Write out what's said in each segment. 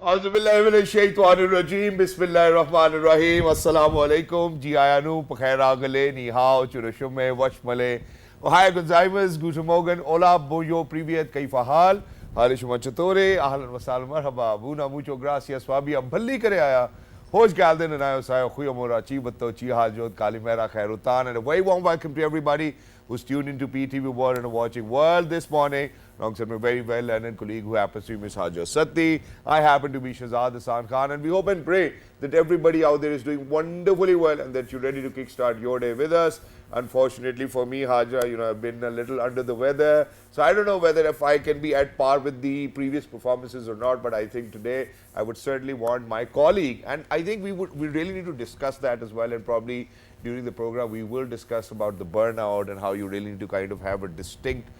Auzubillahiminash-shaytanir-rajeem. Bismillahir-rahmanir-rahim. Assalamu-alaikum. Ji ayanu, pakhair agale, ni hao, churashume, washmale. Ohaya gozaimas, guten Morgen, hola, boyo, privyet, kaifa hal? Halishuma chatore, ahlan wa sahlan, marhaba. Buna, mucho gracias, wabi, abhalli kare aaya. Hoş geldin and ayo sayo khuyamora chibato chi haljot kalimera khairutan, and a very warm welcome to everybody who's tuned into PTV World and watching World this morning. Alongside my very well learned colleague who happens to be Miss Hajra Satti. I happen to be Shahzad Hassan Khan, and we hope and pray that everybody out there is doing wonderfully well and that you're ready to kickstart your day with us. Unfortunately for me, Hajra, I've been a little under the weather, so I don't know whether if I can be at par with the previous performances or not, but I think today I would certainly want my colleague, and I think we really need to discuss that as well, and probably during the program we will discuss about the burnout and how you really need to kind of have a distinct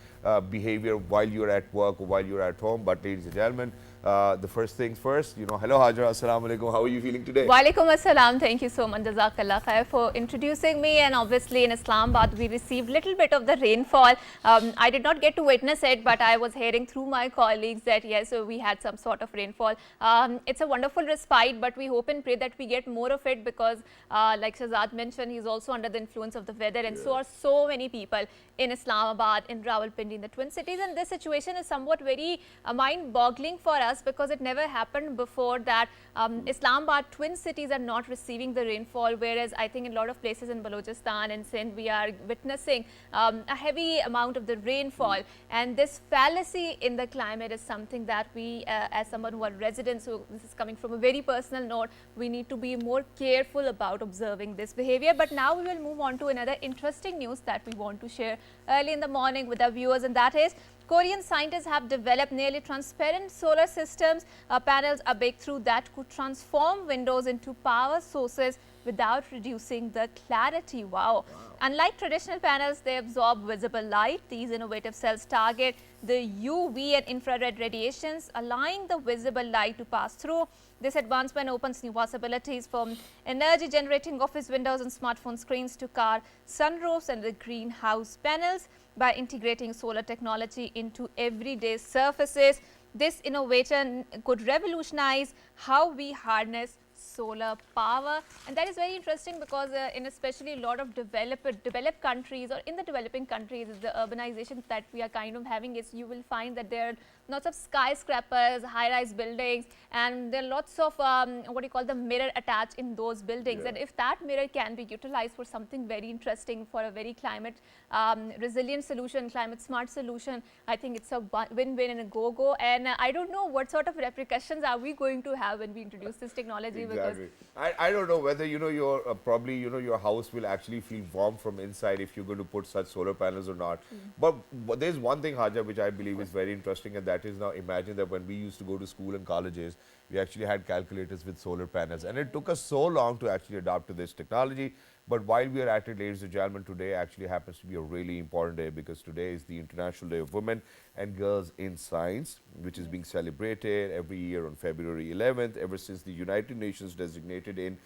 behavior while you're at work or while you're at home. But ladies and gentlemen, the first things first, hello Hajra, assalamu alaikum, how are you feeling today? Walaikum assalam, thank you so much, Jazakallah khair, for introducing me. And obviously in Islamabad we received little bit of the rainfall. I did not get to witness it, but I was hearing through my colleagues that yes, so we had some sort of rainfall. It's a wonderful respite, but we hope and pray that we get more of it, because like Shahzad mentioned, he's also under the influence of the weather, and so are so many people in Islamabad, in Rawalpindi, in the Twin Cities. And this situation is somewhat very mind-boggling for us, because it never happened before that Islamabad, Twin Cities are not receiving the rainfall, whereas I think in a lot of places in Balochistan and Sindh we are witnessing a heavy amount of the rainfall. And this fallacy in the climate is something that we as someone who are residents, so this is coming from a very personal note, we need to be more careful about observing this behavior. But now we will move on to another interesting news that we want to share early in the morning with our viewers, and that is Korean scientists have developed nearly transparent solar systems. Panels are breakthrough that could transform windows into power sources without reducing the clarity. Wow. Unlike traditional panels, they absorb visible light. These innovative cells target the UV and infrared radiations, allowing the visible light to pass through. This advancement opens new possibilities, from energy generating office windows and smartphone screens to car sunroofs and the greenhouse panels. By integrating solar technology into everyday surfaces, this innovation could revolutionize how we harness solar power. And that is very interesting, because in especially a lot of developed countries, or in the developing countries, the urbanization that we are kind of having is, you will find that there are lots of skyscrapers, high-rise buildings, and there are lots of what you call the mirror attached in those buildings. Yeah. And if that mirror can be utilized for something very interesting, for a very climate resilient solution, climate smart solution, I think it's a win-win and a go-go. And I don't know what sort of repercussions are we going to have when we introduce this technology. Exactly. I don't know whether your probably your house will actually feel warm from inside if you're going to put such solar panels or not. But there's one thing, Hajra, which I believe is very interesting, and that is, now imagine that when we used to go to school and colleges, we actually had calculators with solar panels, and it took us so long to actually adapt to this technology. But while we are at it, ladies and gentlemen, today actually happens to be a really important day, because today is the International Day of Women and Girls in Science, which is being celebrated every year on February 11th, ever since the United Nations designated in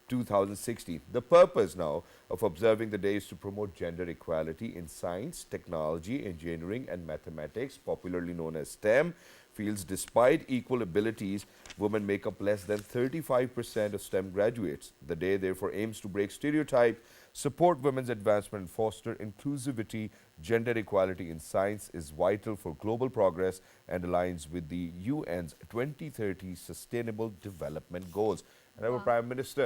2016. The purpose now of observing the day is to promote gender equality in science, technology, engineering, and mathematics, popularly known as STEM fields. Despite equal abilities, women make up less than 35% of STEM graduates. The day therefore aims to break stereotypes, support women's advancement, and foster inclusivity. Gender equality in science is vital for global progress and aligns with the UN's 2030 Sustainable Development Goals. And our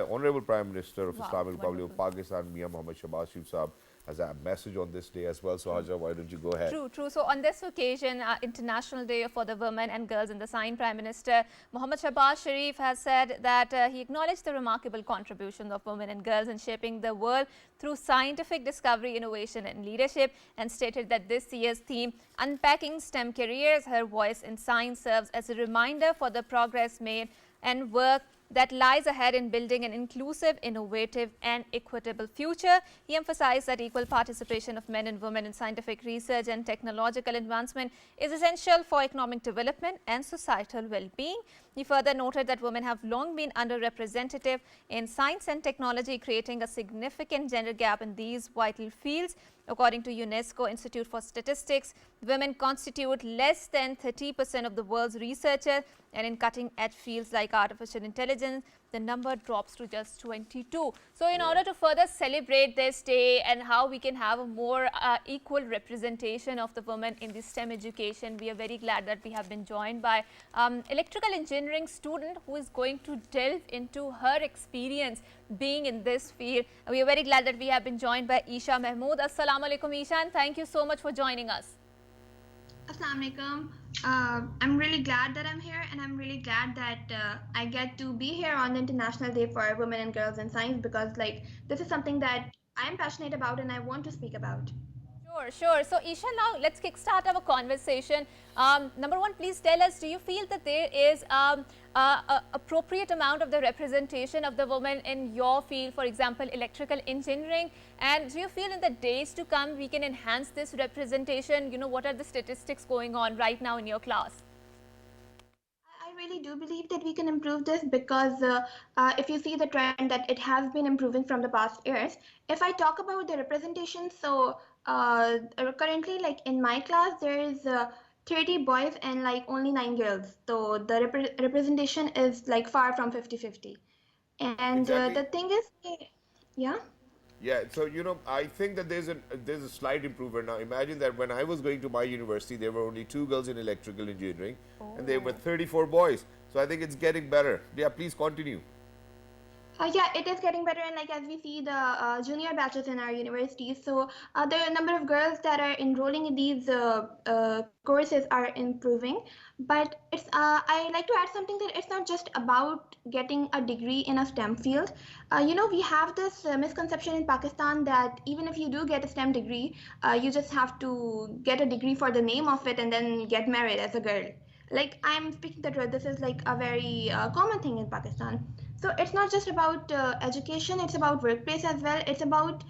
Honorable Prime Minister of Islamic Republic of Pakistan, Mia Mohammad Shahbaz Sharif Saab, has a message on this day as well. So Hajra, why don't you go ahead? True. So on this occasion, International Day for the Women and Girls in the Science, Prime Minister Mohammad Shahbaz Sharif has said that he acknowledged the remarkable contribution of women and girls in shaping the world through scientific discovery, innovation, and leadership, and stated that this year's theme, Unpacking STEM Careers, Her Voice in Science, serves as a reminder for the progress made and work that lies ahead in building an inclusive, innovative, and equitable future. He emphasized that equal participation of men and women in scientific research and technological advancement is essential for economic development and societal well-being. He further noted that women have long been underrepresented in science and technology, creating a significant gender gap in these vital fields. According to UNESCO Institute for Statistics, women constitute less than 30% of the world's researchers, and in cutting-edge fields like artificial intelligence, the number drops to just 22. So in order to further celebrate this day and how we can have a more equal representation of the women in the STEM education, we are very glad that we have been joined by electrical engineering student who is going to delve into her experience being in this field. We are very glad that we have been joined by ESHA Mahmood. Assalamu alaikum ESHA, and thank you so much for joining us. Assalamu alaikum. I'm really glad that I'm here, and I'm really glad that I get to be here on the International Day for Women and Girls in Science, because this is something that I'm passionate about and I want to speak about. Sure. So, Isha, now let's kickstart our conversation. Number one, please tell us, do you feel that there is appropriate amount of the representation of the women in your field, for example, electrical engineering? And do you feel in the days to come we can enhance this representation? You know, what are the statistics going on right now in your class? I really do believe that we can improve this, because if you see the trend that it has been improving from the past years. If I talk about the representation, so currently, in my class, there is 30 boys and only 9 girls. So the representation is far from 50-50. And Exactly. the thing is, yeah. Yeah, so I think that there's a slight improvement now. Imagine that when I was going to my university, there were only 2 girls in electrical engineering, and there were 34 boys. So I think it's getting better. Yeah, please continue. Yeah, it is getting better, and as we see the junior batches in our universities, so the number of girls that are enrolling in these courses are improving. But I like to add something, that it's not just about getting a degree in a STEM field. We have this misconception in Pakistan that even if you do get a STEM degree, you just have to get a degree for the name of it and then get married as a girl. I'm speaking the truth, this is a very common thing in Pakistan. So it's not just about education, it's about workplace as well. It's about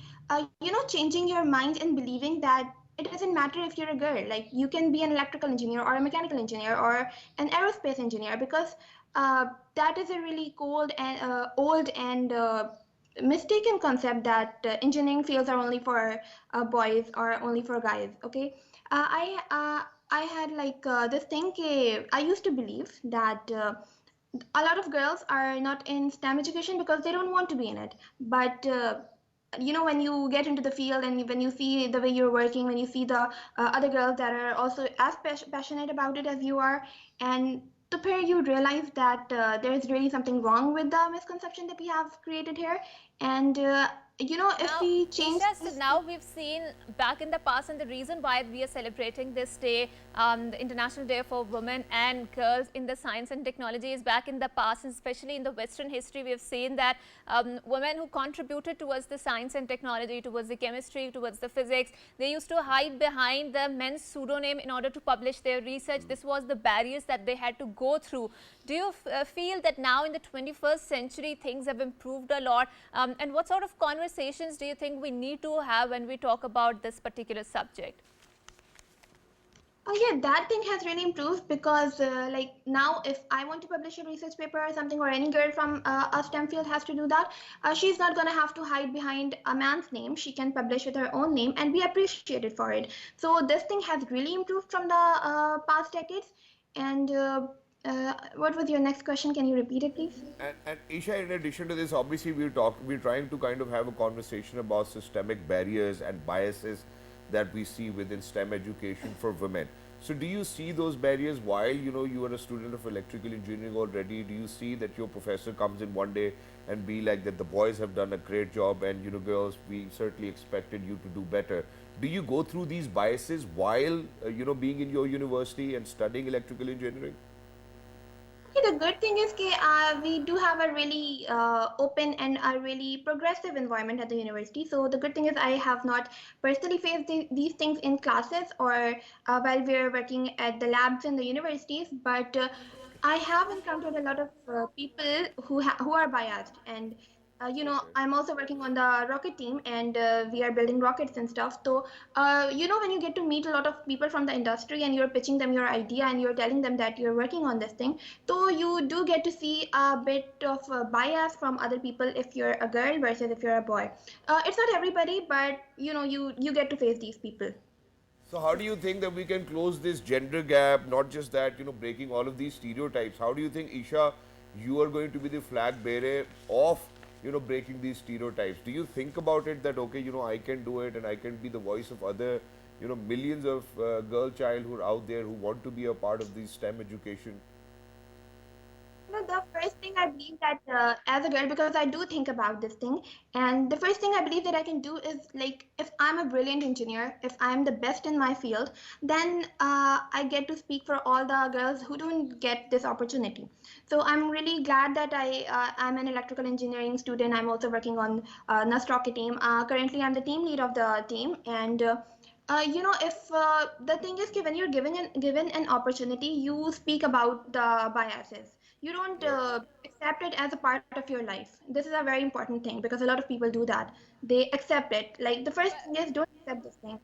changing your mind and believing that it doesn't matter if you're a girl. You can be an electrical engineer or a mechanical engineer or an aerospace engineer, because that is a really old and mistaken concept that engineering fields are only for boys or only for guys. Okay, I had this thing. I used to believe that a lot of girls are not in STEM education because they don't want to be in it. But when you get into the field and when you see the way you're working, when you see the other girls that are also as passionate about it as you are, and the pair, you realize that there is really something wrong with the misconception that we have created here. And if we change Isha, now we've seen back in the past, and the reason why we are celebrating this day, the International Day for Women and Girls in the Science and Technology, is back in the past, and especially in the Western history, we have seen that women who contributed towards the science and technology, towards the chemistry, towards the physics, they used to hide behind the men's pseudonym in order to publish their research. This was the barriers that they had to go through. Do you feel that now in the 21st century things have improved a lot? And what sort of conversations do you think we need to have when we talk about this particular subject? Oh yeah, that thing has really improved, because now if I want to publish a research paper or something, or any girl from a STEM field has to do that, she's not going to have to hide behind a man's name. She can publish with her own name and be appreciated for it. So this thing has really improved from the past decades. And what was your next question? Can you repeat it, please? And Isha, in addition to this, obviously we're trying to kind of have a conversation about systemic barriers and biases that we see within STEM education for women. So do you see those barriers while you are a student of electrical engineering already? Do you see that your professor comes in one day and be like that the boys have done a great job, and girls, we certainly expected you to do better? Do you go through these biases while being in your university and studying electrical engineering? Okay, the good thing is we do have a really open and a really progressive environment at the university. So the good thing is I have not personally faced these things in classes or while we're working at the labs in the universities, but I have encountered a lot of people who are biased, and I'm also working on the rocket team, and we are building rockets and stuff. So, when you get to meet a lot of people from the industry and you're pitching them your idea and you're telling them that you're working on this thing, so you do get to see a bit of bias from other people if you're a girl versus if you're a boy. It's not everybody, but you get to face these people. So how do you think that we can close this gender gap? Not just that, breaking all of these stereotypes. How do you think, Isha, you are going to be the flag bearer of, breaking these stereotypes? Do you think about it that, okay, I can do it and I can be the voice of other, millions of girl child who are out there who want to be a part of this STEM education? The first thing I believe that as a girl, because I do think about this thing, and the first thing I believe that I can do is like if I'm a brilliant engineer, if I'm the best in my field, then I get to speak for all the girls who don't get this opportunity. So I'm really glad that I'm an electrical engineering student. I'm also working on NUST rocket team. Currently, I'm the team lead of the team, and if the thing is, when you're given an opportunity, you speak about the biases. You don't Yeah. accept it as a part of your life. This is a very important thing because a lot of people do that. They accept it. Like the first thing is don't accept this thing.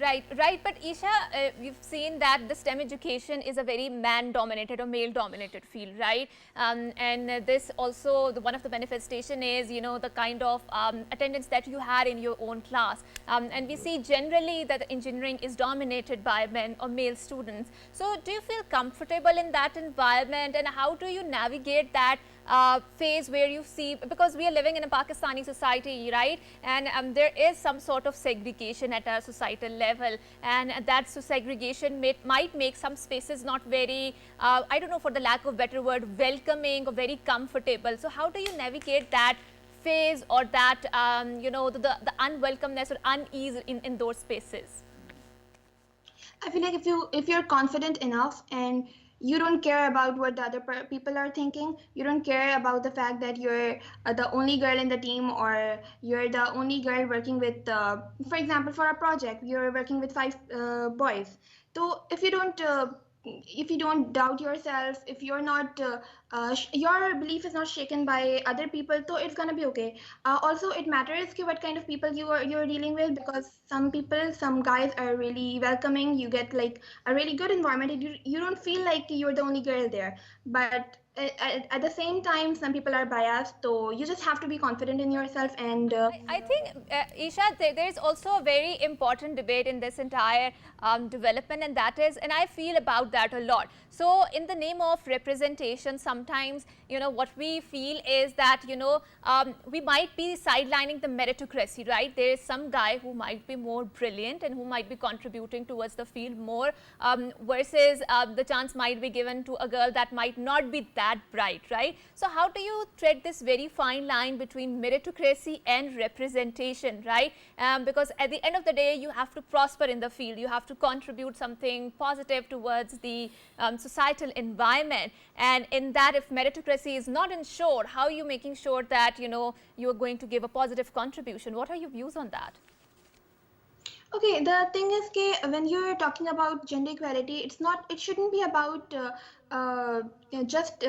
Right, right. But Isha, we've seen that the STEM education is a very man-dominated or male-dominated field, right? And this also, one of the manifestation is, the kind of attendance that you had in your own class. And we see generally that engineering is dominated by men or male students. So do you feel comfortable in that environment, and how do you navigate that phase where you see, because we are living in a Pakistani society, right? And there is some sort of segregation at a societal level, and that segregation might make some spaces not very, I don't know, for the lack of better word, welcoming or very comfortable. So how do you navigate that phase, or that, the unwelcomeness or unease in those spaces? I feel like if you're confident enough and you don't care about what the other people are thinking, you don't care about the fact that you're the only girl in the team, or you're the only girl working with, for example, for a project, you're working with five boys. So if you don't doubt yourself, if you're not your belief is not shaken by other people, so it's gonna be okay. Also, it matters what kind of people you're dealing with, because some guys are really welcoming. You get like a really good environment, and you don't feel like you're the only girl there. But at the same time, some people are biased, so you just have to be confident in yourself. And I think, Isha, there is also a very important debate in this entire development, and that is, and I feel about that a lot. So, in the name of representation, sometimes, what we feel is that, we might be sidelining the meritocracy, right? There is some guy who might be more brilliant and who might be contributing towards the field more, versus the chance might be given to a girl that might not be that bright, right? So, how do you tread this very fine line between meritocracy and representation, right? Because at the end of the day, you have to prosper in the field. You have to contribute something positive towards the societal environment. And in that, if meritocracy is not ensured, how are you making sure that, you are going to give a positive contribution? What are your views on that? okay, the thing is, when you're talking about gender equality, it shouldn't be about just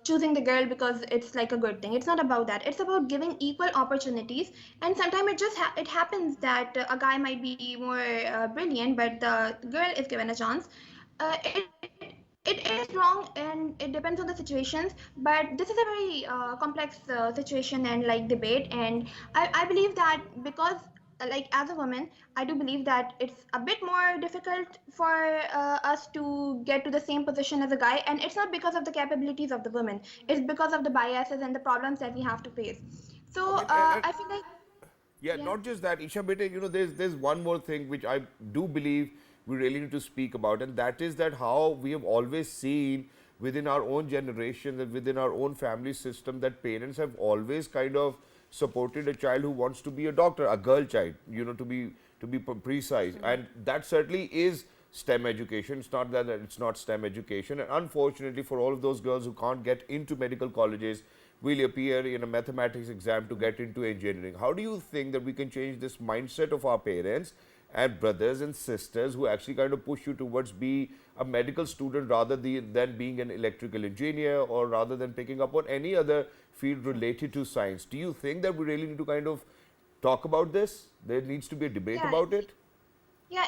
choosing the girl because it's like a good thing. It's not about that. It's about giving equal opportunities. And sometimes it happens that a guy might be more brilliant, but the girl is given a chance. It is wrong, and it depends on the situations. But this is a very complex situation and like debate. And I believe that because like as a woman, I do believe that it's a bit more difficult for us to get to the same position as a guy, and it's not because of the capabilities of the women. It's because of the biases and the problems that we have to face. I So mean, I feel like, yeah, yeah. not just that, Isha Bete, there's one more thing which I do believe we really need to speak about, and that is that how we have always seen within our own generation and within our own family system that parents have always kind of supported a child who wants to be a doctor, a girl child, to be precise, and that certainly is STEM education. It's not that it's not STEM education, and unfortunately for all of those girls who can't get into medical colleges, will appear in a mathematics exam to get into engineering. How do you think that we can change this mindset of our parents and brothers and sisters who actually kind of push you towards be a medical student rather than being an electrical engineer, or rather than picking up on any other field related to science. Do you think that we really need to kind of talk about this? There needs to be a debate Yeah. about it? Yeah,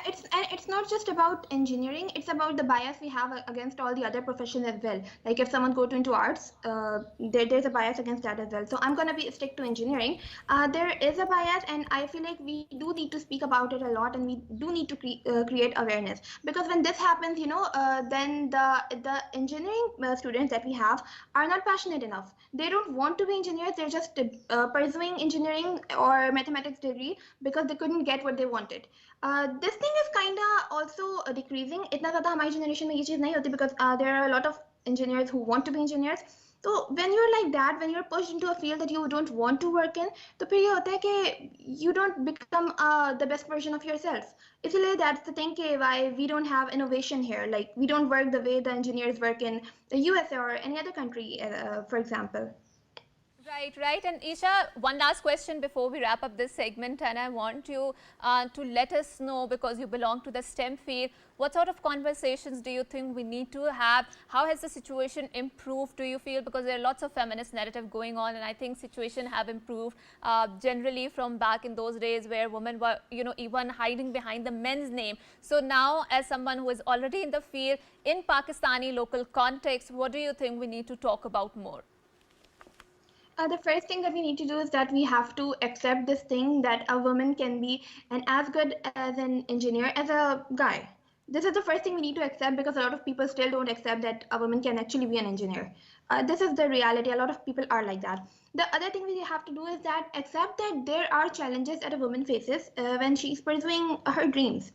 it's not just about engineering. It's about the bias we have against all the other professions as well. Like if someone go into arts, there's a bias against that as well. So I'm gonna be stick to engineering. There is a bias, and I feel like we do need to speak about it a lot, and we do need to create awareness, because when this happens, then the engineering students that we have are not passionate enough. They don't want to be engineers. They're just pursuing engineering or mathematics degree because they couldn't get what they wanted. This thing is kind of also decreasing. इतना ज़्यादा हमारी generation में ये चीज़ नहीं होती, because there are a lot of engineers who want to be engineers. So when you're like that, when you're pushed into a field that you don't want to work in, तो फिर ये होता है कि you don't become the best version of yourself. इसलिए that's the thing कि why we don't have innovation here. Like we don't work the way the engineers work in the USA or any other country, for example. Right, right. And Isha, one last question before we wrap up this segment, and I want you to let us know, because you belong to the STEM field, what sort of conversations do you think we need to have? How has the situation improved, do you feel? Because there are lots of feminist narrative going on, and I think situation have improved generally from back in those days where women were, even hiding behind the men's name. So now, as someone who is already in the field, in Pakistani local context, what do you think we need to talk about more? The first thing that we need to do is that we have to accept this thing that a woman can be as good as an engineer as a guy. This is the first thing we need to accept, because a lot of people still don't accept that a woman can actually be an engineer. This is the reality. A lot of people are like that. The other thing we have to do is that accept that there are challenges that a woman faces when she's pursuing her dreams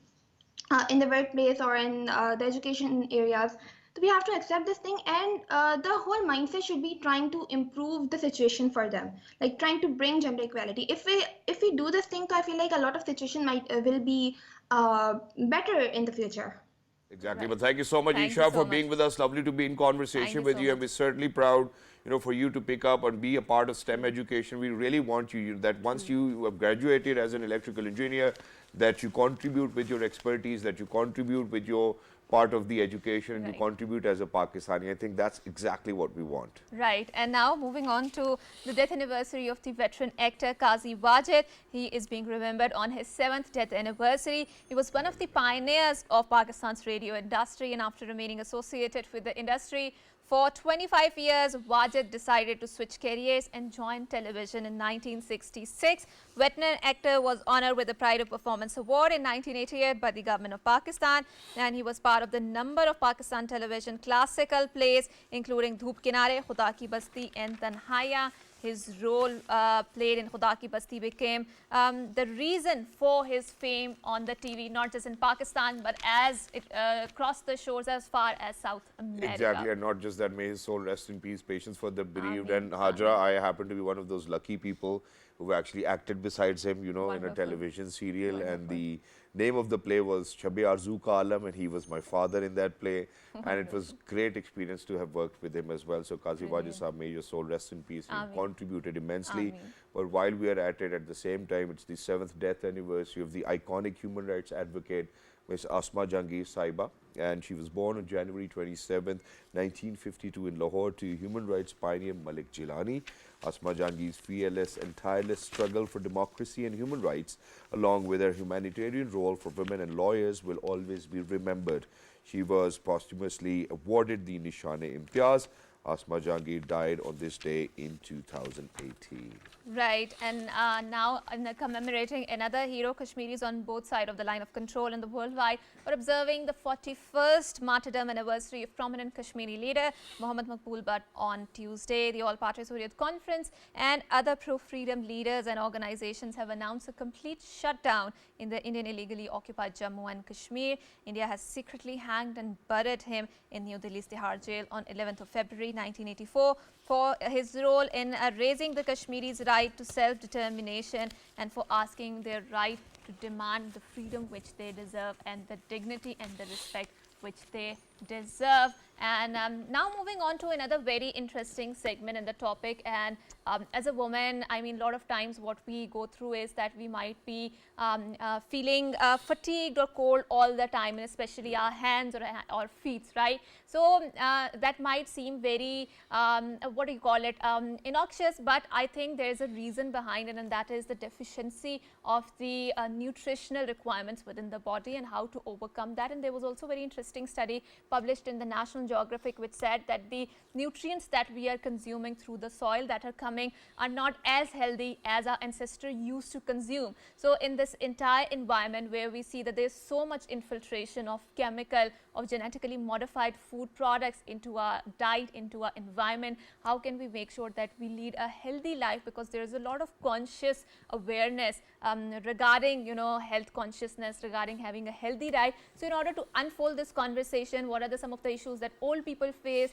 in the workplace or in the education areas. So we have to accept this thing, and the whole mindset should be trying to improve the situation for them, like trying to bring gender equality. If we do this thing, so I feel like a lot of situation will be better in the future. Exactly. Right. But thank you so much, Thank Isha, you for so being much. with us. Lovely to be in conversation Thank with you you. so And we're much. certainly proud, for you to pick up and be a part of STEM education. We really want you that once you have graduated as an electrical engineer, that you contribute with your expertise, that you contribute with your part of the education, and you Right. contribute as a Pakistani. I think that's exactly what we want. Right. And now moving on to the death anniversary of the veteran actor Qazi Wajid. He is being remembered on his 7th death anniversary. He was one of the pioneers of Pakistan's radio industry, and after remaining associated with the industry for 25 years, Wajid decided to switch careers and join television in 1966. Veteran actor was honored with the Pride of Performance Award in 1988 by the government of Pakistan, and he was part of the number of Pakistan television classical plays, including Dhoop Kinare, Khuda Ki Basti and Tanhaya. His role played in Khuda Ki Basti became the reason for his fame on the TV, not just in Pakistan, but as it crossed the shores as far as South America. Exactly, and not just that, may his soul rest in peace, patience for the bereaved. Ameen, And Hajra, I happen to be one of those lucky people who actually acted besides him, in a Wonderful. television serial. And Wonderful. the name of the play was Shabi Arzu Ka Alam, and he was my father in that play. And it was great experience to have worked with him as well. So Qazi Wajid Sahab, may your soul rest in peace. He Ameen. contributed immensely. Ameen. But while we are at it, at the same time, it's the 7th death anniversary of the iconic human rights advocate, Ms. Asma Jahangir Sahiba, and she was born on January 27th, 1952 in Lahore to human rights pioneer Malik Jilani. Asma Jahangir's fearless and tireless struggle for democracy and human rights, along with her humanitarian role for women and lawyers, will always be remembered. She was posthumously awarded the Nishan-e-Imtiaz. Asma Jahangir died on this day in 2018. Right, and now commemorating another hero, Kashmiris on both sides of the line of control in the worldwide are observing the 41st martyrdom anniversary of prominent Kashmiri leader Muhammad Maqbool Butt on Tuesday. The All-Party Hurriyat Conference and other pro-freedom leaders and organizations have announced a complete shutdown in the Indian illegally occupied Jammu and Kashmir. India has secretly hanged and buried him in New Delhi's Tihar jail on 11th of February 1984 for his role in raising the Kashmiris' right to self-determination and for asking their right to demand the freedom which they deserve and the dignity and the respect which they deserve. And now moving on to another very interesting segment in the topic. And as a woman, I mean, a lot of times what we go through is that we might be feeling fatigued or cold all the time, and especially our hands or feet, right? So that might seem very, what do you call it, innocuous, but I think there is a reason behind it, and that is the deficiency of the nutritional requirements within the body and how to overcome that. And there was also a very interesting study published in the National Geographic which said that the nutrients that we are consuming through the soil that are coming are not as healthy as our ancestors used to consume. So in this entire environment where we see that there's so much infiltration of chemical, of genetically modified food products into our diet, into our environment, how can we make sure that we lead a healthy life? Because there's a lot of conscious awareness regarding, you know, health consciousness, regarding having a healthy diet. So in order to unfold this conversation, what are some of the issues that old people face,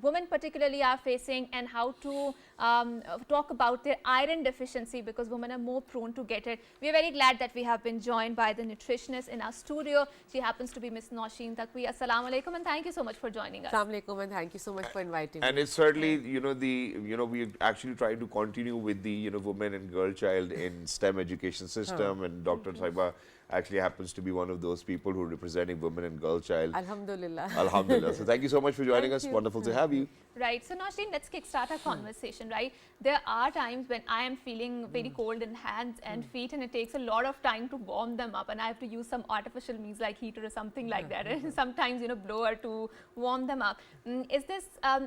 women particularly are facing, and how to talk about their iron deficiency, because women are more prone to get it. We are very glad that we have been joined by the nutritionist in our studio. She happens to be Miss NOSHEEN TAQVI. Assalamu alaikum, and thank you so much for joining us. Assalamu alaikum, and thank you so much for inviting me. And it's certainly, you know, we're actually trying to continue with the, you know, women and girl child in STEM education system, and Dr. Saiba actually happens to be one of those people who are representing women and girl child. Alhamdulillah. Alhamdulillah. So thank you so much for joining us. you. Wonderful to have you. Right. So NOSHEEN, let's kickstart our conversation, right? There are times when I am feeling very cold in hands and feet, and it takes a lot of time to warm them up, and I have to use some artificial means like heater or something like that, and sometimes, you know, blower to warm them up. Is this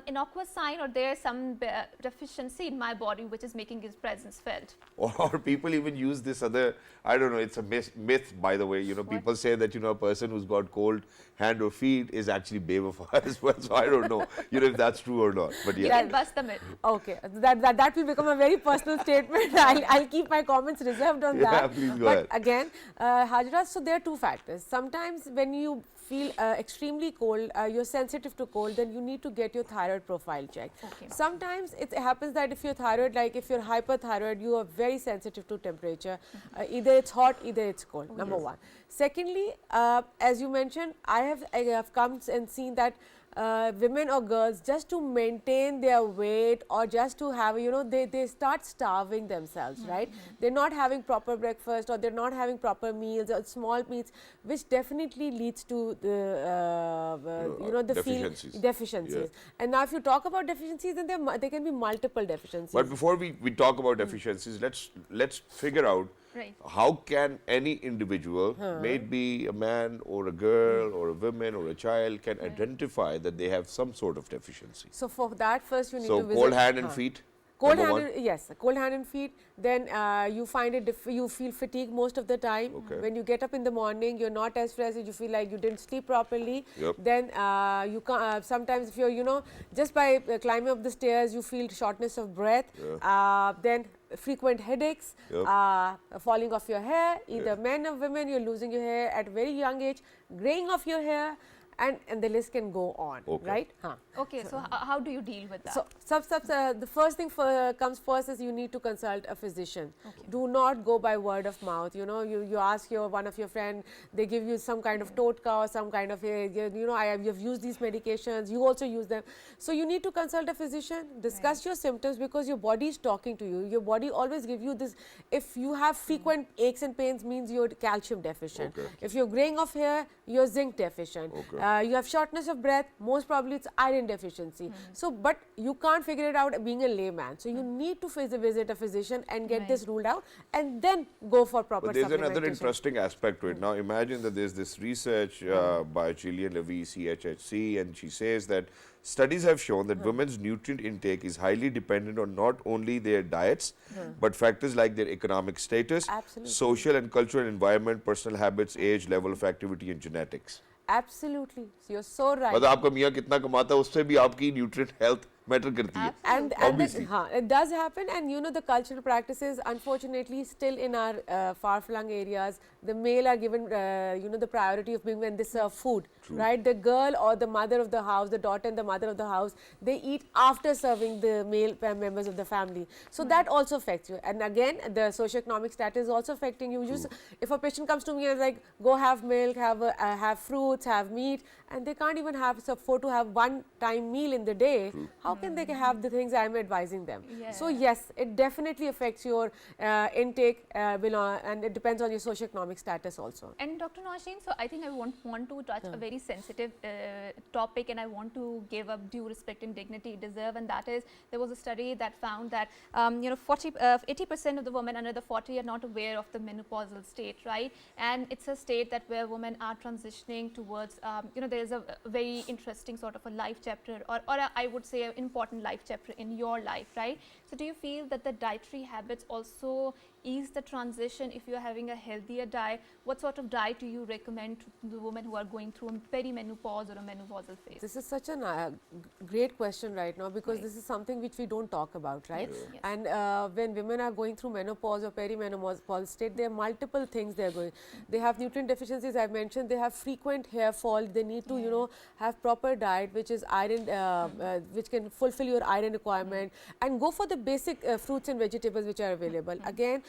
innocuous sign, or there is some deficiency in my body which is making its presence felt? Or people even use this other, I don't know, it's a myth, by the way. You know, people say that, you know, a person who's got cold hand or feet is actually Bewafar as well. So I don't know, you know, if that's true or not. But yeah. Let's bust the myth. Okay, that will become a very personal statement. I'll keep my comments reserved on that. Yeah, please go ahead. But again, Hajra, so there are two factors. Sometimes when you feel extremely cold, you're sensitive to cold, then you need to get your thyroid profile checked. Okay. Sometimes it happens that if your thyroid, like if you're hyperthyroid, you are very sensitive to temperature. Either it's hot, either it's cold, number one. Secondly, as you mentioned, I have come and seen that women or girls, just to maintain their weight or just to have, you know, they start starving themselves, right? They're not having proper breakfast, or they're not having proper meals or small meals, which definitely leads to the, you know, the deficiencies. Yeah. And now if you talk about deficiencies, then there can be multiple deficiencies. But before we talk about deficiencies, let's figure out how can any individual, may it be a man or a girl or a woman or a child, can identify that they have some sort of deficiency. So for that, first you need to visit. So cold hand and feet. Cold hand, yes, cold hand and feet. Then you find it, you feel fatigue most of the time. Okay. When you get up in the morning, you're not as fresh, you feel like you didn't sleep properly. Yep. Then you can sometimes if you're, you know, just by climbing up the stairs, you feel shortness of breath. Yeah. Then frequent headaches, falling off your hair, either men or women, you're losing your hair at a very young age, graying of your hair, and the list can go on, right? Okay, so how do you deal with that? So, the first thing comes first is you need to consult a physician. Okay. Do not go by word of mouth. You know, you ask one of your friend, they give you some kind of totka or some kind of, you know, you've used these medications, you also use them. So you need to consult a physician, discuss your symptoms, because your body is talking to you. Your body always gives you this. If you have frequent aches and pains, means you're calcium deficient. Okay. If you're graying of hair, you're zinc deficient. Okay. You have shortness of breath, most probably it's iron deficiency. So, but you can't figure it out being a layman. So, you need to visit a physician and get this ruled out, and then go for proper supplementation. But there's another interesting aspect to it. Now, imagine that there's this research by Gillian Levy, CHHC, and she says that studies have shown that women's nutrient intake is highly dependent on not only their diets, but factors like their economic status, social and cultural environment, personal habits, age, level of activity, and genetics. Absolutely, you're so right. मतलब आपका मियाँ कितना कमाता है उससे भी आपकी nutrient health matter करती है. And Obviously. it does happen, and you know the cultural practices unfortunately still in our far-flung areas, the male are given you know the priority of being when they serve food, right? The girl or the mother of the house, the daughter and the mother of the house, they eat after serving the male members of the family. So that also affects you, and again the socioeconomic status is also affecting you. Just if a patient comes to me and is like, go have milk, have fruits, have meat, and they can't even afford to have one time meal in the day, how can they have the things I am advising them? So yes, it definitely affects your intake and it depends on your socioeconomic status also. And Dr. NOSHEEN, so I think I want to touch a very sensitive topic, and I want to give up due respect and dignity it deserves, and that is, there was a study that found that you know 80% of the women under the 40 are not aware of the menopausal state, right? And it's a state that where women are transitioning towards you know, there is a very interesting sort of a life chapter, or I would say an important life chapter in your life, right? So do you feel that the dietary habits also ease the transition if you're having a healthier diet? What sort of diet do you recommend to the women who are going through a perimenopause or a menopausal phase? This is such a great question right now, because this is something which we don't talk about, right? Yes. And when women are going through menopause or perimenopausal state, there are multiple things they are going. They have nutrient deficiencies, I've mentioned. They have frequent hair fall. They need to, you know, have proper diet, which is iron, which can fulfill your iron requirement, and go for the basic fruits and vegetables which are available. Again,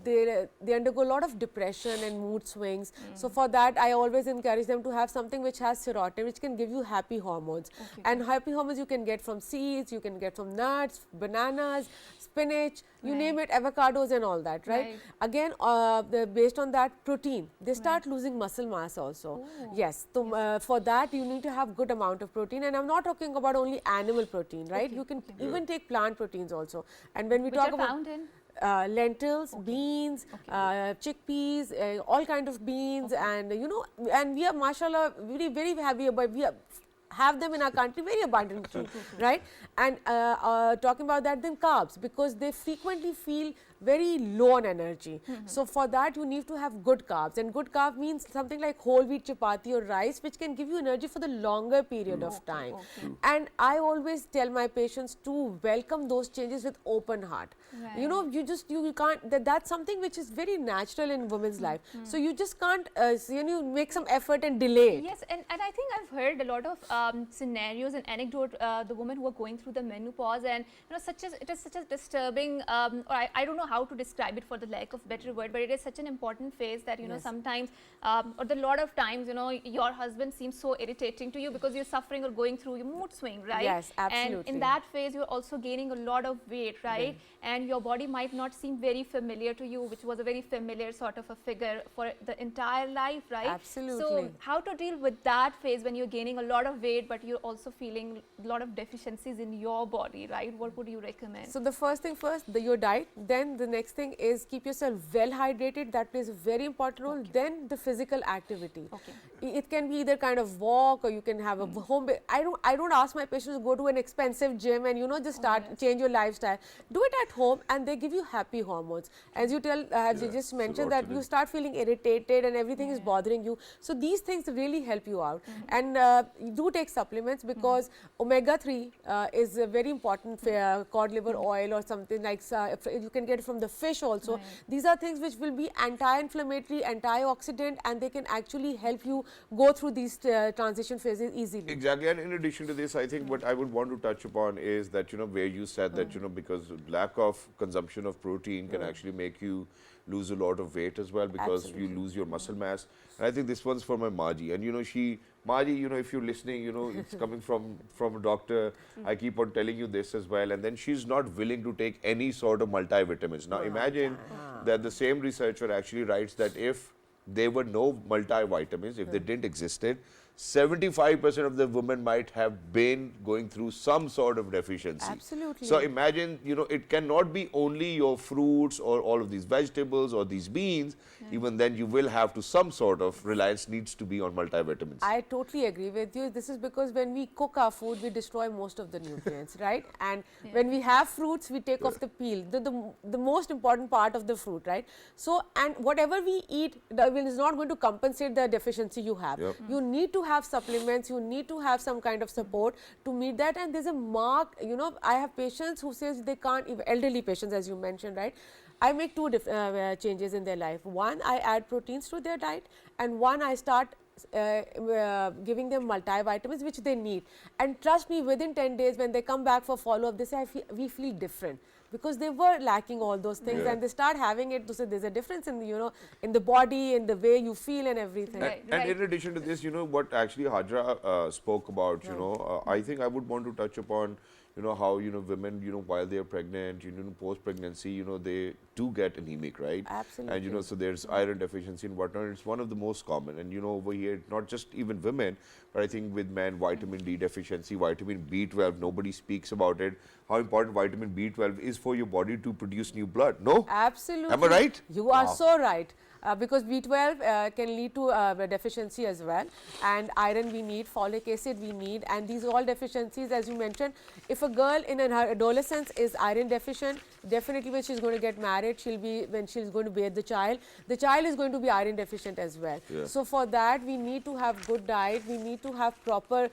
they undergo a lot of depression and mood swings. So for that, I always encourage them to have something which has serotonin, which can give you happy hormones. And happy hormones you can get from seeds, you can get from nuts, bananas, spinach, you name it, avocados and all that, right? Again, based on that, protein, they start losing muscle mass also. Yes, so for that you need to have good amount of protein, and I'm not talking about only animal protein, right? You can even take plant proteins also. And when we talk about found in lentils, beans, chickpeas, all kind of beans, and you know, and we are mashallah very happy about, we have them in our country very abundantly, right? And talking about that, then carbs, because they frequently feel very low on energy. So for that you need to have good carbs, and good carb means something like whole wheat chapati or rice, which can give you energy for the longer period of time. And I always tell my patients to welcome those changes with open heart. You know, you can't, that's something which is very natural in women's life. So you just can't you know, make some effort and delay it. Yes, and I think I've heard a lot of scenarios and anecdote, the women who are going through the menopause, and you know, it is such a disturbing, or I don't know how to describe it for the lack of better word, but it is such an important phase that, you know, sometimes or the lot of times, you know, your husband seems so irritating to you because you're suffering or going through your mood swing, right? Yes, absolutely. And in that phase you're also gaining a lot of weight, right? And your body might not seem very familiar to you, which was a very familiar sort of a figure for the entire life, right? Absolutely. So how to deal with that phase when you're gaining a lot of weight but you're also feeling a lot of deficiencies in your body, right? What would you recommend? So the first thing first, your diet. Then the next thing is keep yourself well hydrated. That plays a very important role. Then the physical activity. It can be either kind of walk, or you can have a home. I don't ask my patients to go to an expensive gym and, you know, just change your lifestyle. Do it at home, and they give you happy hormones. As you just mentioned, that you start feeling irritated and everything is bothering you. So these things really help you out. And do take supplements, because omega-3 is a very important cod liver oil or something like, you can get it from the fish also. These are things which will be anti-inflammatory, antioxidant, and they can actually help you go through these transition phases easily. Exactly, and in addition to this, I think what I would want to touch upon is that, you know, where you said that, you know, because lack of consumption of protein can actually make you lose a lot of weight as well, because you lose your muscle mass. And I think this one's for my Maji, and you know, Maji, you know, if you're listening, you know, it's coming from a doctor. I keep on telling you this as well, and then she's not willing to take any sort of multivitamins. Now imagine that the same researcher actually writes that if there were no multivitamins, if they didn't existed, 75% of the women might have been going through some sort of deficiency. Absolutely. So imagine, you know, it cannot be only your fruits or all of these vegetables or these beans. Even then you will have to, some sort of reliance needs to be on multivitamins. I totally agree with you. This is because when we cook our food, we destroy most of the nutrients, right? And when we have fruits, we take off the peel, the most important part of the fruit, right? So, and whatever we eat is not going to compensate the deficiency you have. You need to have supplements, you need to have some kind of support to meet that. And there's a mark, you know, I have patients who says they can't, even elderly patients as you mentioned, right? I make two changes in their life. One, I add proteins to their diet, and one, I start giving them multivitamins which they need. And trust me, within 10 days when they come back for follow-up, they say, we feel different, because they were lacking all those things, and they start having it. So there's a difference in the, you know, in the body, in the way you feel and everything. And in addition to this, you know, what actually Hajra spoke about, you know, I think I would want to touch upon, you know, how, you know, women, you know, while they are pregnant, you know, post-pregnancy, you know, they do get anemic, right? Absolutely. And, you know, so there's iron deficiency and whatnot. It's one of the most common. And, you know, over here, not just even women, but I think with men, vitamin D deficiency, vitamin B12, nobody speaks about it. How important vitamin B12 is for your body to produce new blood, no? Absolutely. Am I right? You are so right. Because B12 can lead to deficiency as well, and iron we need, folic acid we need, and these all deficiencies, as you mentioned. If a girl in her adolescence is iron deficient, definitely when she's going to get married, when she's going to bear the child is going to be iron deficient as well. So for that we need to have good diet, we need to have proper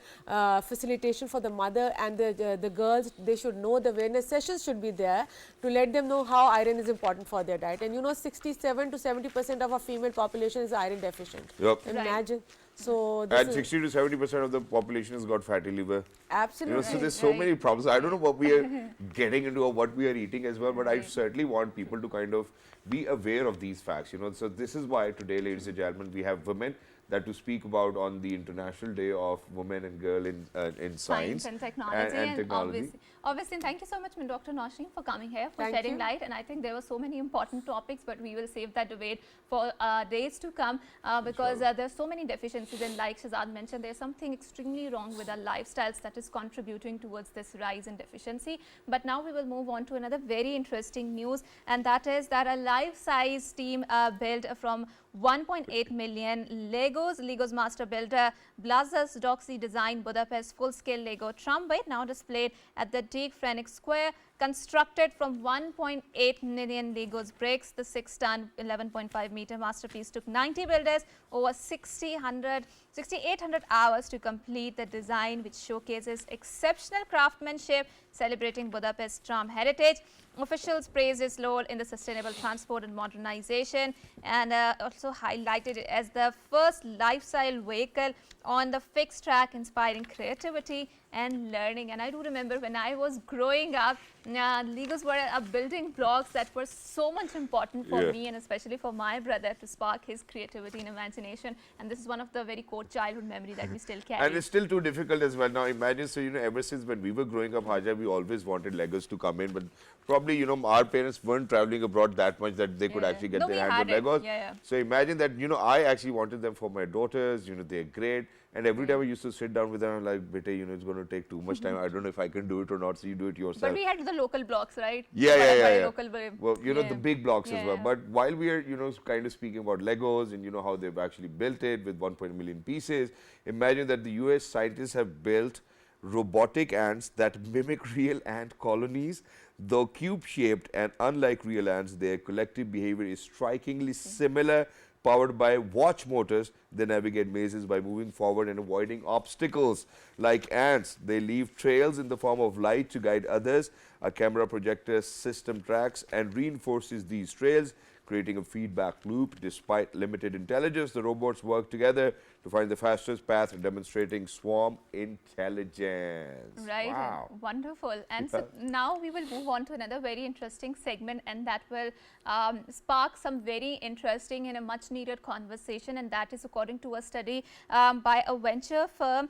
facilitation for the mother and the girls. They should know, the awareness sessions should be there to let them know how iron is important for their diet. And you know, 67 to 70% of our female population is iron deficient. Imagine. So and 60 to 70% of the population has got fatty liver. Absolutely. You know, so there's so many problems. I don't know what we are getting into or what we are eating as well, but I certainly want people to kind of be aware of these facts. You know, so this is why today, ladies and gentlemen, we have women that to speak about on the International Day of Women and Girl in Science and Technology. And technology. Obviously, thank you so much, Dr. NOSHEEN, for coming here, for shedding light. And I think there were so many important topics, but we will save that debate for days to come, because there's so many deficiencies. And like Shahzad mentioned, there's something extremely wrong with our lifestyles that is contributing towards this rise in deficiency. But now we will move on to another very interesting news, and that is that a life-size team built from 1.8 million Legos master builder Blazas Doxy designed Budapest full-scale Lego tramway, now displayed at the DEFICIENCIES Square. Constructed from 1.8 million Legos bricks, the 6-ton, 11.5 meter masterpiece took 90 builders over 6,800 hours to complete the design, which showcases exceptional craftsmanship, celebrating Budapest tram heritage. Officials praised its role in the sustainable transport and modernization, and also highlighted it as the first lifestyle vehicle on the fixed track, inspiring creativity and learning. And I do remember when I was growing up, Legos were building blocks that were so much important for me, and especially for my brother, to spark his creativity and imagination. And this is one of the very core childhood memory that we still carry. And it's still too difficult as well. Now imagine, so you know, ever since when we were growing up, Hajra, we always wanted Legos to come in, but probably, you know, our parents weren't traveling abroad that much that they could actually get their hands on Legos. So imagine that, you know, I actually wanted them for my daughters. You know, they're great. And every time I used to sit down with them, I'm like, beta, you know, it's going to take too much time. I don't know if I can do it or not, so you do it yourself. But we had the local blocks, right? Local, well, you know, the big blocks as well. But while we are, you know, kind of speaking about Legos and, you know, how they've actually built it with 1.1 million pieces, imagine that the US scientists have built robotic ants that mimic real ant colonies. Though cube-shaped and unlike real ants, their collective behavior is strikingly similar. Powered by watch motors, they navigate mazes by moving forward and avoiding obstacles. Like ants, they leave trails in the form of light to guide others. A camera projector system tracks and reinforces these trails, creating a feedback loop. Despite limited intelligence, the robots work together to find the fastest path, demonstrating swarm intelligence. Right. Wow. Wonderful. And so now we will move on to another very interesting segment, and that will spark some very interesting and a much needed conversation, and that is according to a study by a venture firm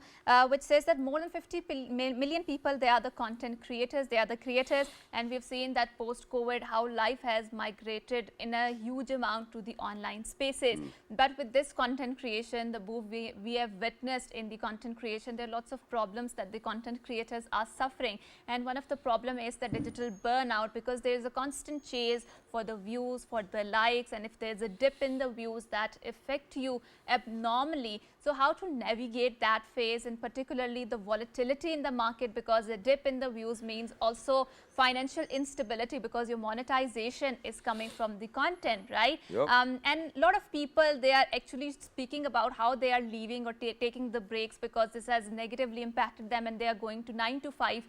which says that more than 50 million people, they are the content creators, they are the creators, and we've seen that post-COVID how life has migrated in a huge amount to the online spaces. But with this content creation, the boom we have witnessed in the content creation, there are lots of problems that the content creators are suffering, and one of the problem is the digital burnout, because there is a constant chase for the views, for the likes, and if there's a dip in the views that affect you abnormally. So how to navigate that phase, and particularly the volatility in the market, because a dip in the views means also financial instability because your monetization is coming from the content, right? Yep. And a lot of people, they are actually speaking about how they are leaving or taking the breaks because this has negatively impacted them, and they are going to 9 to 5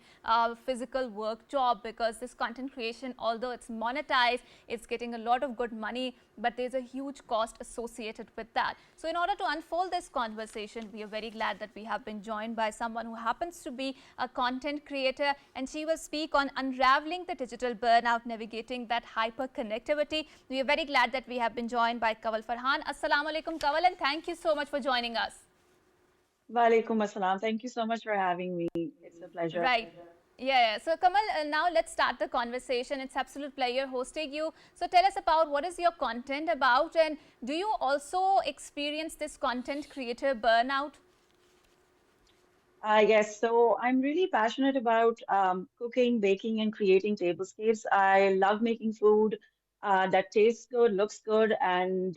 physical work job, because this content creation, although it's monetized, it's getting a lot of good money, but there's a huge cost associated with that. So in order to unfold this conversation, we are very glad that we have been joined by someone who happens to be a content creator, and she will speak on unraveling the digital burnout, navigating that hyper connectivity. We are very glad that we have been joined by FARHAN. Assalamu alaikum, Kanwal, and thank you so much for joining us. Walaikum assalam. Thank you so much for having me. It's a pleasure. Right. Yeah. So, Kamal, now let's start the conversation. It's absolute pleasure hosting you. So, tell us about what is your content about, and do you also experience this content creator burnout? Yes, so I'm really passionate about cooking, baking, and creating tablescapes. I love making food that tastes good, looks good, and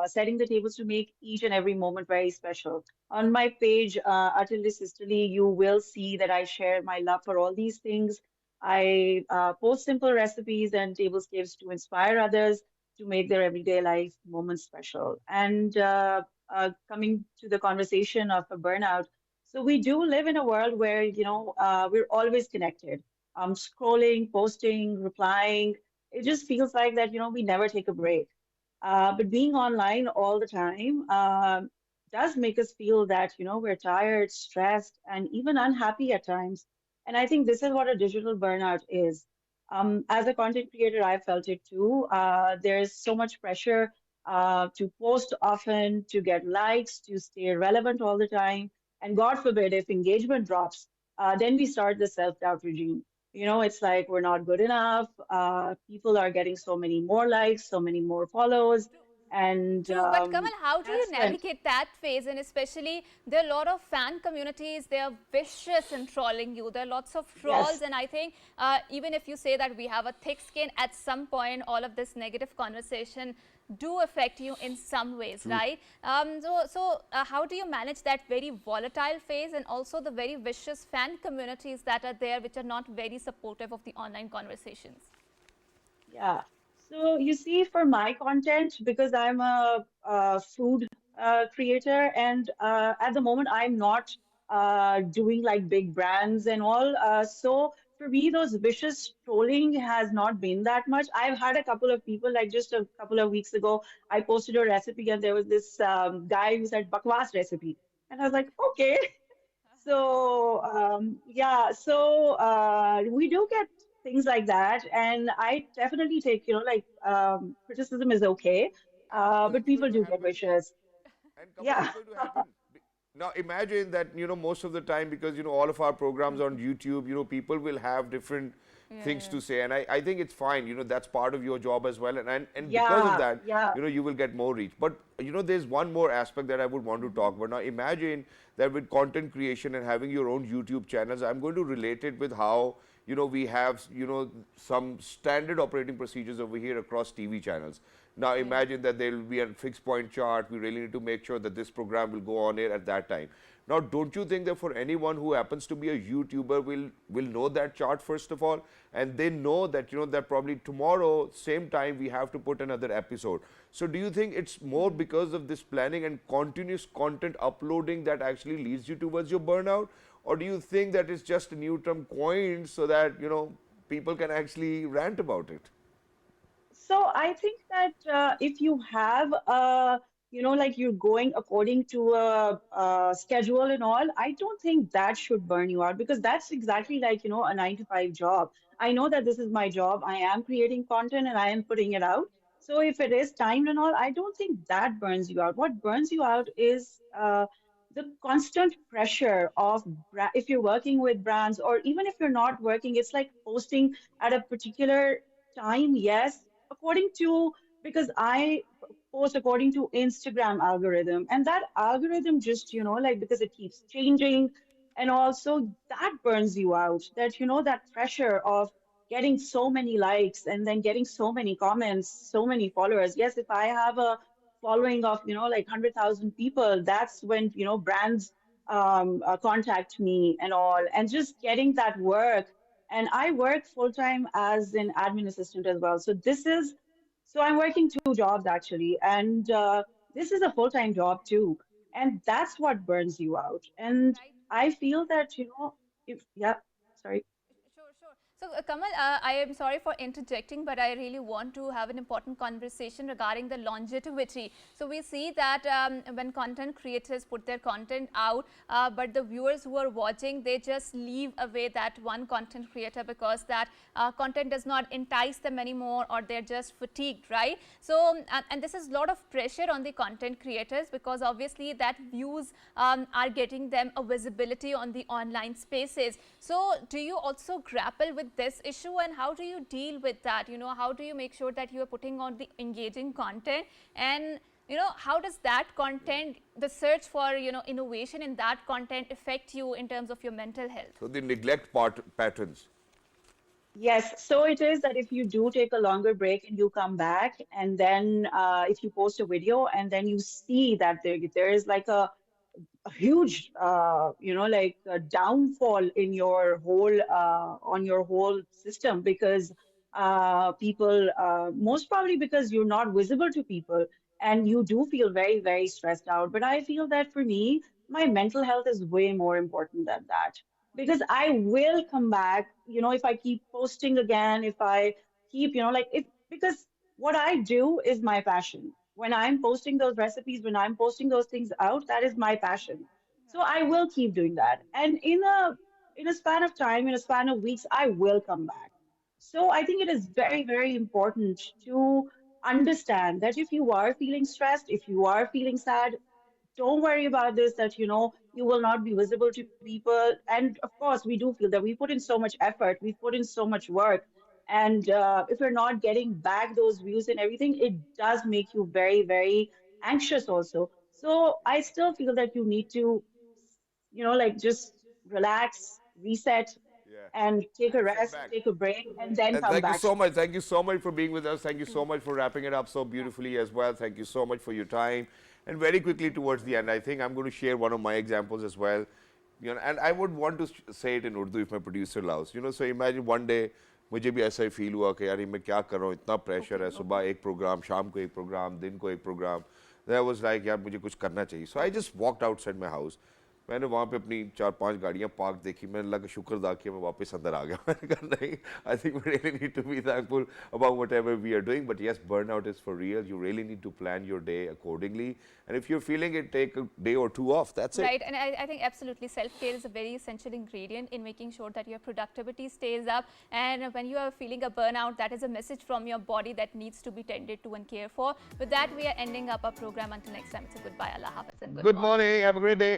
setting the tables to make each and every moment very special. On my page, Utterly Sisterly, you will see that I share my love for all these things. I post simple recipes and tablescapes to inspire others to make their everyday life moments special. And coming to the conversation of a burnout, so we do live in a world where, we're always connected. Scrolling, posting, replying. It just feels like that, we never take a break. But being online all the time does make us feel that, we're tired, stressed, and even unhappy at times. And I think this is what a digital burnout is. As a content creator, I felt it too. There's so much pressure to post often, to get likes, to stay relevant all the time. And God forbid, if engagement drops, then we start the self-doubt regime. It's like we're not good enough. People are getting so many more likes, so many more follows. And True, but Kamal, how do you that's when, navigate that phase? And especially, there are a lot of fan communities, they are vicious in trolling you. There are lots of trolls, yes. and I think even if you say that we have a thick skin, at some point, all of this negative conversation do affect you in some ways, right? So how do you manage that very volatile phase, and also the very vicious fan communities that are there, which are not very supportive of the online conversations? Yeah. So you see, for my content, because I'm a food creator, and at the moment I'm not doing like big brands and all. So for me, those vicious trolling has not been that much. I've had a couple of people, like just a couple of weeks ago, I posted a recipe, and there was this guy who said bakwas recipe, and I was like, okay. So yeah, so we do get things like that, and I definitely take, like criticism is okay, Kamal, but it's going people to do get happen. vicious. And Kamal, Yeah, it's going to happen. Now imagine that, most of the time, because, all of our programs on YouTube, people will have different things to say. And I think it's fine, that's part of your job as well. And because of yeah, that, yeah. you will get more reach. But, there's one more aspect that I would want to talk about. Now imagine that with content creation and having your own YouTube channels, I'm going to relate it with how, we have, some standard operating procedures over here across TV channels. Now imagine that there will be a fixed point chart. We really need to make sure that this program will go on air at that time. Now, don't you think that for anyone who happens to be a YouTuber will know that chart first of all, and they know that that probably tomorrow same time we have to put another episode. So do you think it's more because of this planning and continuous content uploading that actually leads you towards your burnout, or do you think that it's just a new term coined so that people can actually rant about it? So I think that if you have like you're going according to a schedule and all, I don't think that should burn you out, because that's exactly like, a 9 to 5 job. I know that this is my job. I am creating content and I am putting it out. So if it is timed and all, I don't think that burns you out. What burns you out is the constant pressure of if you're working with brands, or even if you're not working, it's like posting at a particular time, yes, according to, because I post according to Instagram algorithm, and that algorithm just, like, because it keeps changing, and also that burns you out, that that pressure of getting so many likes and then getting so many comments, so many followers. Yes, if I have a following of, like 100,000 people, that's when, brands contact me and all, and just getting that work. And I work full time as an admin assistant as well. So I'm working two jobs actually, and this is a full time job too. And that's what burns you out. And Right. I feel that, if, yeah, sorry. Sure, sure. So, Kamal, I am sorry for interjecting, but I really want to have an important conversation regarding the longevity. So, we see that when content creators put their content out, but the viewers who are watching, they just leave away that one content creator because that content does not entice them anymore, or they're just fatigued, right? So, and this is a lot of pressure on the content creators, because obviously that views are getting them a visibility on the online spaces. So, do you also grapple with this issue, and how do you deal with that? How do you make sure that you are putting on the engaging content, and how does that content, the search for innovation in that content, affect you in terms of your mental health? So the neglect patterns. Yes, so it is that if you do take a longer break and you come back, and then if you post a video and then you see that there is like a huge like a downfall in your whole on your whole system, because people most probably because you're not visible to people, and you do feel very, very stressed out. But I feel that for me, my mental health is way more important than that, because I will come back, if I keep posting again, if I keep, like if because what I do is my passion. When I'm posting those recipes, when I'm posting those things out, that is my passion. So I will keep doing that. And in a span of time, in a span of weeks, I will come back. So I think it is very, very important to understand that if you are feeling stressed, if you are feeling sad, don't worry about this, that you will not be visible to people. And of course, we do feel that we put in so much effort, we put in so much work, and if we're not getting back those views and everything, it does make you very, very anxious also. So I still feel that you need to like just relax, reset, Yeah. and take a And sit rest, back. take a break, and then And come thank you back so much. strong. Thank you so much for being with us. Thank you so much for wrapping it up so beautifully as well. Thank you so much for your time. And very quickly towards the end, I think I'm going to share one of my examples as well. And I would want to say it in Urdu if my producer allows. So imagine one day मुझे भी ऐसा ही feel हुआ कि यार मैं क्या कर रहा हूँ, इतना प्रेशर है, सुबह एक प्रोग्राम, शाम को एक प्रोग्राम, दिन को एक programme. Then I was like, यार मुझे कुछ करना चाहिए. So I just walked outside my house. मैंने वहाँ पे अपनी 4-5 गाड़ियाँ पार्क देखी. मैंने लगा शुक्र अदा किया, मैं वापस अंदर आ गया. मैंने कहा नहीं, I think we really need to be thankful about whatever we are doing. But yes, burnout is for real. You really need to plan your day accordingly. And if you're feeling it, take a day or two off. That's it. Right, and I think absolutely self-care is a very essential ingredient in making sure that your productivity stays up. And when you are feeling a burnout, that is a message from your body that needs to be tended to and cared for. With that, we are ending up our program. Until next time, it's a goodbye. Allah Hafiz and Good morning. Have a great day.